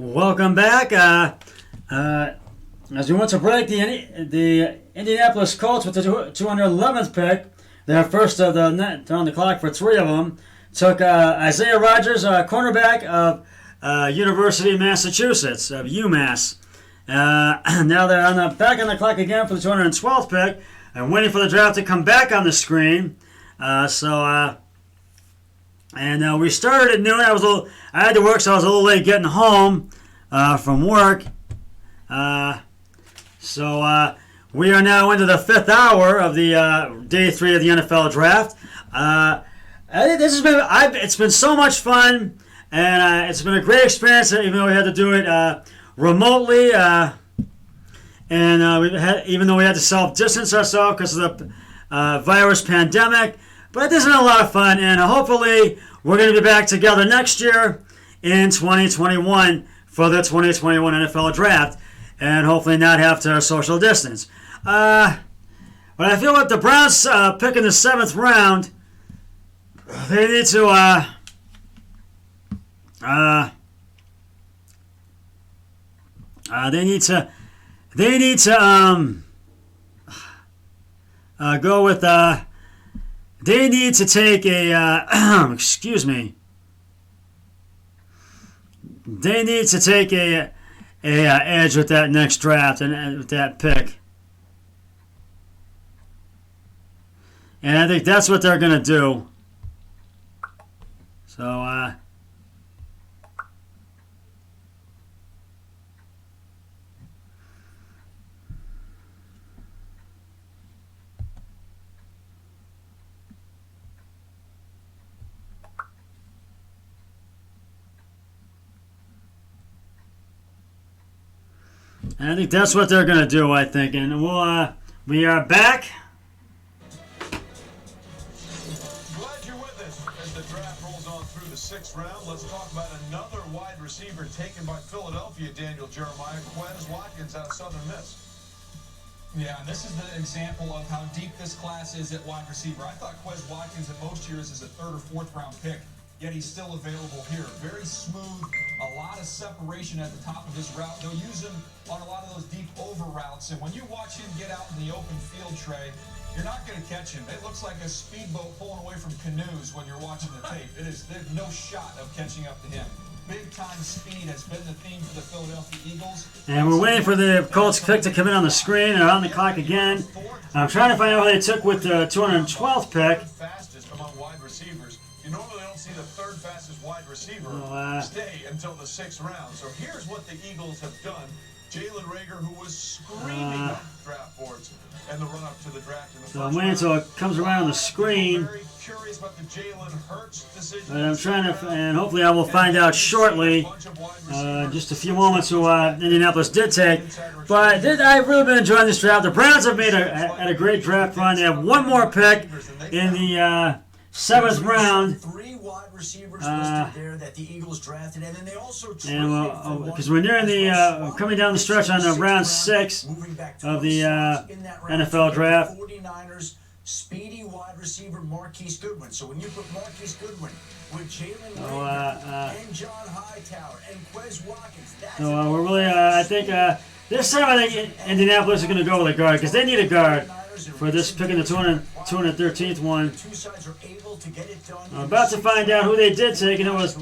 Welcome back. As we went to break, the Indianapolis Colts with the 211th pick, their first of the net on the clock for three of them, took Isaiah Rodgers, cornerback of University of Massachusetts, of UMass. Now they're back on the clock again for the 212th pick and waiting for the draft to come back on the screen. We started at noon. I had to work, so I was a little late getting home from work. We are now into the fifth hour of the day 3 of the NFL draft. It's been so much fun, and it's been a great experience. Even though we had to do it remotely, even though we had to self-distance ourselves because of the virus pandemic. But this has been a lot of fun, and hopefully we're going to be back together next year in 2021 for the 2021 NFL Draft, and hopefully not have to social distance. But I feel like the Browns pick in the 7th round, they need to go with they need to take a excuse me. They need to take a edge with that next draft and with that pick. And I think that's what they're going to do. So, I think that's what they're going to do, I think. And we are back. Glad you're with us as the draft rolls on through the 6th round. Let's talk about another wide receiver taken by Philadelphia, Daniel Jeremiah. Quez Watkins out of Southern Miss. Yeah, and this is the example of how deep this class is at wide receiver. I thought Quez Watkins in most years is a 3rd or 4th round pick, yet he's still available here. Very smooth, a lot of separation at the top of his route. They'll use him on a lot of those deep over routes, and when you watch him get out in the open field, Trey, you're not going to catch him. It looks like a speedboat pulling away from canoes when you're watching the tape. There's no shot of catching up to him. Big-time speed has been the theme for the Philadelphia Eagles. And we're waiting for the Colts pick to come in on the screen. They're on the clock again. I'm trying to find out who they took with the 212th pick. Fastest among wide receivers. You normally don't see the 3rd fastest wide receiver stay until the 6th round. So here's what the Eagles have done. Jalen Reagor, who was screaming on draft boards and the run-up to the draft in the So I'm waiting until it comes around the screen. Very curious about the Jalen Hurts decision. But I'm trying to, and hopefully I will find out shortly. Just a few moments who Indianapolis did take. But I've really been enjoying this draft. The Browns have had a great draft run. They have one more pick in the 7th round. 3 wide receivers listed there that the Eagles drafted, and then they also traded because we're nearing the coming down the stretch on the round 6 of the NFL draft. 49ers speedy wide receiver Marquise Goodwin. So when you put Marquise Goodwin with Jalen Reagor and John Hightower and Quez Watkins, that's we're really I think this time I think Indianapolis is going to go with a guard because they need a guard for this pick in the 213th one. I'm about to find out who they did take, and it was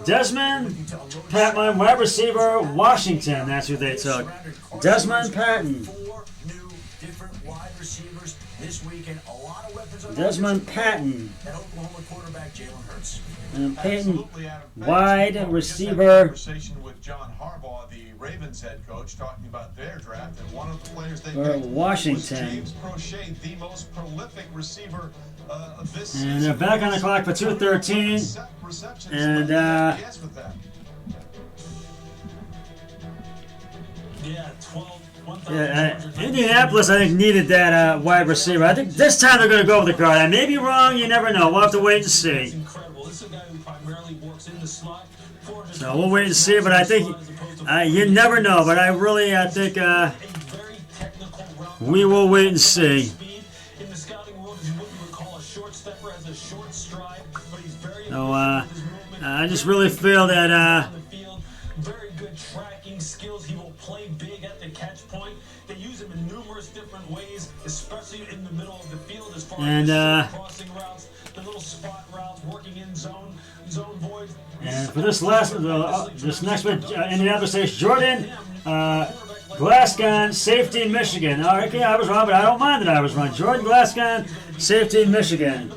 Desmond Patman, wide receiver, Washington. That's who they took. Desmond Patton. 4 new different wide receivers this weekend. A lot of weapons on Desmond Patton. and Oklahoma quarterback Jalen Hurts. And Patton, Absolutely out of bounds. wide Just had a receiver. conversation with John Harbaugh, the Ravens head coach, talking about their draft, and one of the players they For picked Washington. was James Prochet, the most prolific receiver of this season. And they're back on the clock for 213. Receptions. And, Yes, with that. Yeah, 12. Indianapolis, I think, needed that wide receiver. I think this time they're going to go with the guard. I may be wrong. You never know. We'll have to wait and It's see. incredible. This is a guy who primarily works in the slot. So we'll wait and see. But I think you never know. But I really, I think we will wait and see. In the scouting world, is what you would call a short stepper, has a short stride, but he's very So I just really feel that league skills. He will play big at the catch point. They use him in numerous different ways, especially in the middle of the field as far as the crossing routes, the little spot routes, working in zone voids. And for this this next one, Indianapolis State's Jordan Glasgow, safety, Michigan. All right, okay, I was wrong, but I don't mind that I was wrong. Jordan Glasgow, safety, Michigan.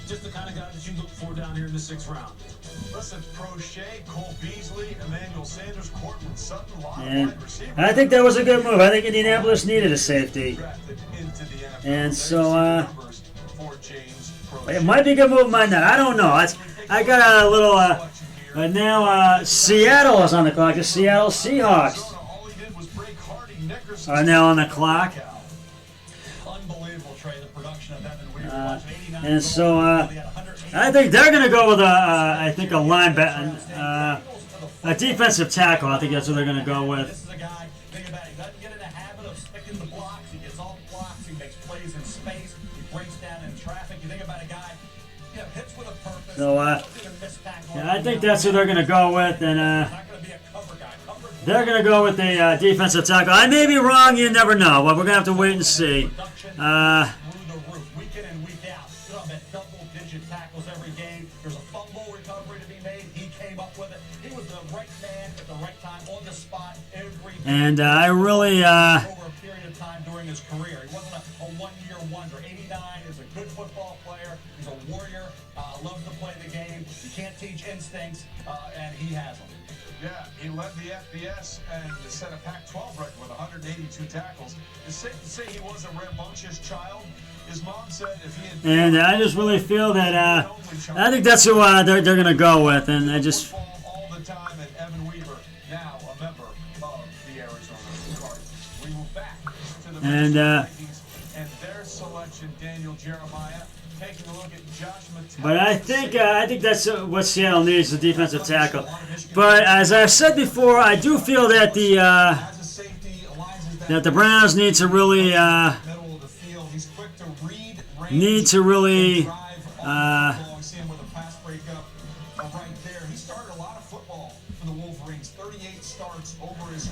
Just the kind of guy that you look for down here in the 6th round. Listen, Prochet, Cole Beasley, Emmanuel Sanders, Cortland Sutton, And I think that was a good move. I think Indianapolis needed a safety. And so, it might be a good move, might not. I don't know. I got a little, now Seattle is on the clock. The Seattle Seahawks are now on the clock. Unbelievable, Trey, the production of Evan Weaver. And so, I think they're going to go with I think a linebacker, a defensive tackle. I think that's what they're going to go with. This is a guy, think about it, he doesn't get in the habit of sticking the blocks. He gets off blocks, he makes plays in space, he breaks down in traffic. You think about a guy, hits with a purpose. So, yeah, I think that's who they're going to go with. And not going to be a cover guy. they're going to go with the defensive tackle. I may be wrong. You never know. Well, we're going to have to wait and see. Through the roof, week in and week out. You know, that double-digit tackles every game. There's a fumble recovery to be made. He came up with it. He was the right man at the right time on the spot every day. And I really, over a period of time during his career. He wasn't a one-year wonder. 89 is a good football player. He's a warrior. Loves to play the game. You can't teach instincts, and he has them. Yeah, he led the FBS and set a Pac-12 record with 182 tackles. It's safe to say he was a rambunctious child. His mom said if he had... And I just really feel that I think that's who they're going to go with. And I just... all the time, and Evan Weaver, now a member of the Arizona Cardinals. We move back to the Vikings and their selection, Daniel Jeremiah. Taking a look at Josh Mattel. But I think that's what Seattle needs, the defensive tackle. But as I've said before, I do feel that the Browns need to really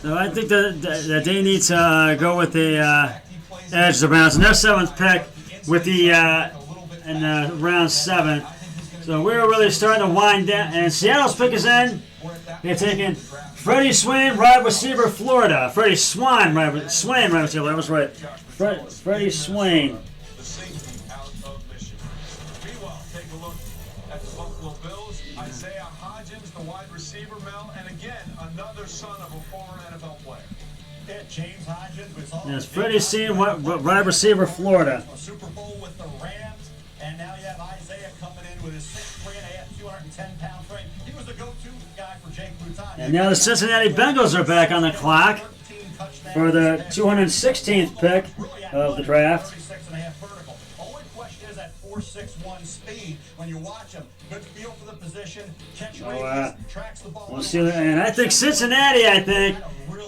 So I think that they need to go with the edge, the Browns, and their 7th pick with the in round 7. So we're really starting to wind down. And Seattle's pick is in. They're taking Freddie Swain, wide receiver, Florida. Freddie Swain, wide receiver. I was right. Freddie Swain. The safety out of Michigan. Meanwhile, take a look at the Buffalo Bills. Isaiah Hodgins, the wide receiver, Mel, and again, another son of a former NFL player. Yeah, James Hodgins. Yes, Freddie Swain, wide receiver, Florida. A Super Bowl with the Rams, and now you have Isaiah coming in with his 6'3", 210-pound frame. He was the go-to guy for Jake Luton. And now the Cincinnati Bengals are back on the clock for the 216th pick of the draft. 36.5 vertical. Only question is that 4.61 speed. When you watch him, good feel for the position, catch radius, tracks the ball. We'll see that. And I think Cincinnati,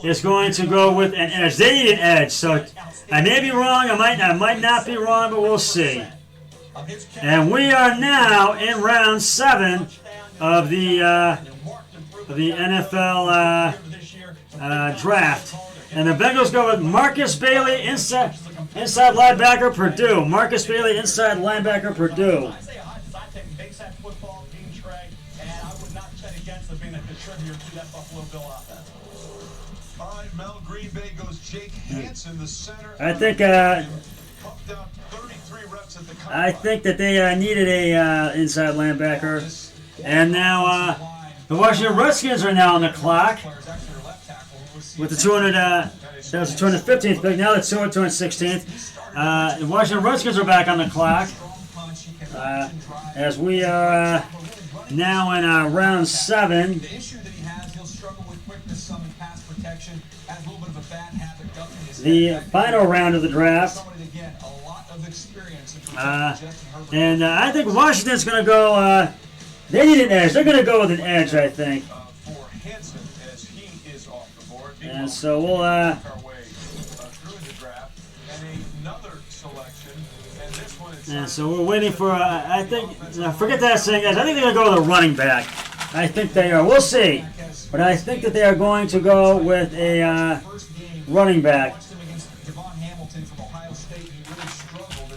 is going to go with an edge. They need an edge. So I may be wrong. I might not be wrong, but we'll see. And we are now in round 7 of the NFL draft. And the Bengals go with Marcus Bailey, inside linebacker, Purdue. Marcus Bailey, inside linebacker, Purdue. Isaiah Hodgins, I think, makes that football team, Trey, and I would not bet against him being a contributor to that Buffalo Bill offense. All right, Mel, Green Bay goes Jake Hansen, the center. I think Pumped out 33 reps at the combine. that they needed a inside linebacker. And now the Washington Redskins are now on the clock with the 200. That was the 215th pick. Now it's 216th. The Washington Redskins are back on the clock as we are now in round 7. The issue that he has, he'll struggle with quickness, some in pass protection, has a little bit of a bad habit ducking his head. The final round of the draft. Somebody, again, a lot of experience. And I think Washington's going to go. They need an edge. They're going to go with an edge, I think. For Hansen, as he is off the board. And so we'll. Our way through the draft, and another selection, and this one is. And so we're waiting for. I think. Forget that saying, guys. I think they're going to go with a running back. I think they are. We'll see. but I think that they are going to go with a running back.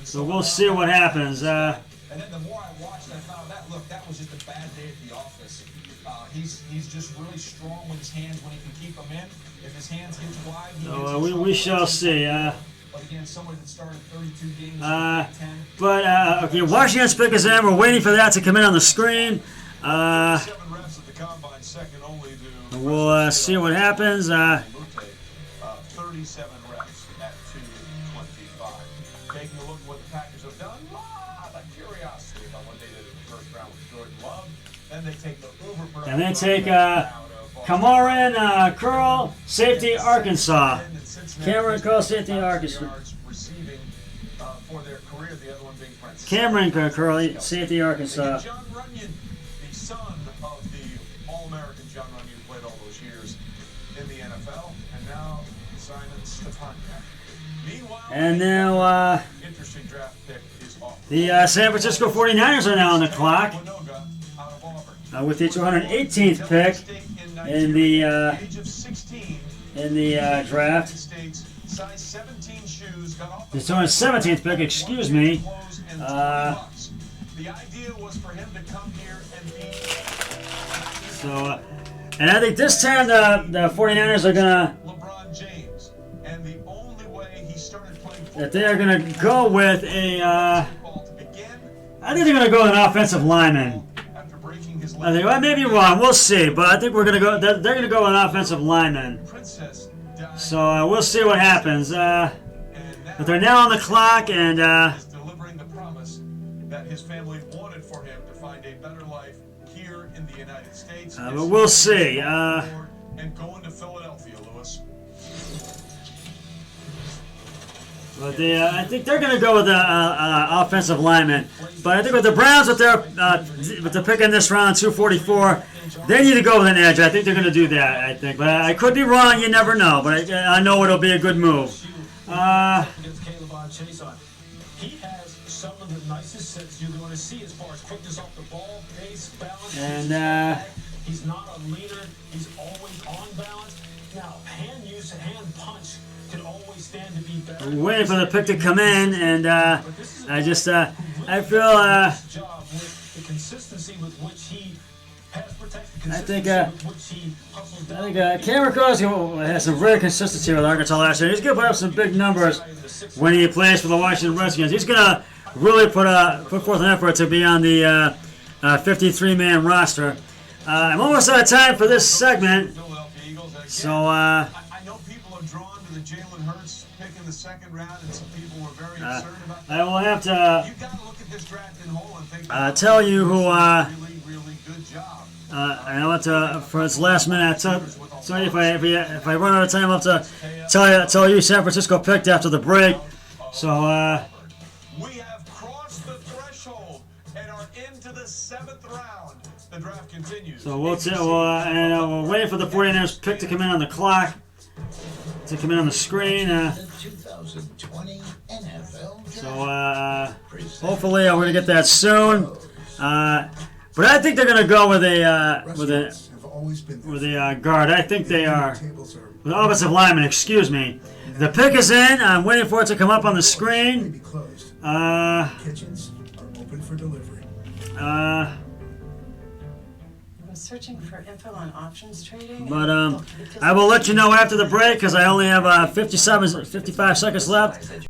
So we'll see what happens. And then the more I watched, I found that was just a bad day at the office. He's just really strong with his hands when he can keep them in. If his hands get wide, he So we shall see. But again, somebody that started 32 games, 10. Okay, Washington's pick is in. We're waiting for that to come in on the screen. 7 reps at the combine, second only to We'll see what happens. 37 reps at 225. Taking a look at what the Packers have done, a lot of curiosity about what they did in the first round with Jordan Love. Then they take the uber And they take Cameron Curl, safety, Arkansas. Cameron Curl, safety, Arkansas. Receiving for their career, the other one being Prince. Cameron Curl, safety, Arkansas. John Runyon, the son of the All-American John Runyon, who played all those years in the NFL, and now Simon Stefaniak. Meanwhile, And now interesting draft pick is off. the San Francisco 49ers are now on the clock Winoga out of Auburn. with the 218th pick in the Age of 16, draft. States, size 17 shoes, got off The 217th pick, excuse me. The idea was for him to come here and be So, and I think this time the 49ers are gonna LeBron James. And the only way he started playing that they are gonna go with a. football to begin I think they're gonna go with an offensive lineman. after breaking his I leg. think I may be wrong. We'll see, but I think we're gonna go. They're gonna go with an offensive lineman. Princess died, So we'll see what happens. and now But they're now on the clock, and is delivering the promise that his family wanted for him to find a better life here in the United States. but we'll see. And going to Philadelphia, Lewis. But I think they're going to go with an offensive lineman. But I think with the Browns, with the pick in this round, 244, they need to go with an edge. I think they're going to do that. I think, but I could be wrong. You never know. But I know it'll be a good move. Against Caleb on Chase on. He has some of the nicest sets you're going to see as far as quickness off the ball, pace, balance. And he's not a leader. He's always on balance. Now, hand use, hand punch can always stand to be better. I'm waiting for the pick to come in, and I feel. Job with the consistency with which he pass protects. I think. With which he hustles down. I think Cameron Crosby has some very consistency with Arkansas last year. He's going to put up some big numbers when he plays for the Washington Redskins. He's going to really put forth an effort to be on the 53-man roster. I'm almost out of time for this segment, Philadelphia Eagles. And again, so I know people are drawn to the Jalen Hurts pick in the second round, and some people were very concerned about that. I will have to You got to look at this draft in whole and think tell you who. really good job. I want to for its last minute. Sorry if I run out of time, I'll have to tell you San Francisco picked after the break. So. We have crossed the threshold and are into the 7th round. The draft continues. So we're waiting for the 49ers pick to come in on the clock, to come in on the screen. The 2020 NFL Draft. So hopefully we're gonna get that soon. But I think they're gonna go with a guard. I think they are with offensive lineman. Excuse me. The pick is in. I'm waiting for it to come up on the screen. Kitchens are open for delivery. I'm searching for info on options trading. But I will let you know after the break because I only have 55 seconds left.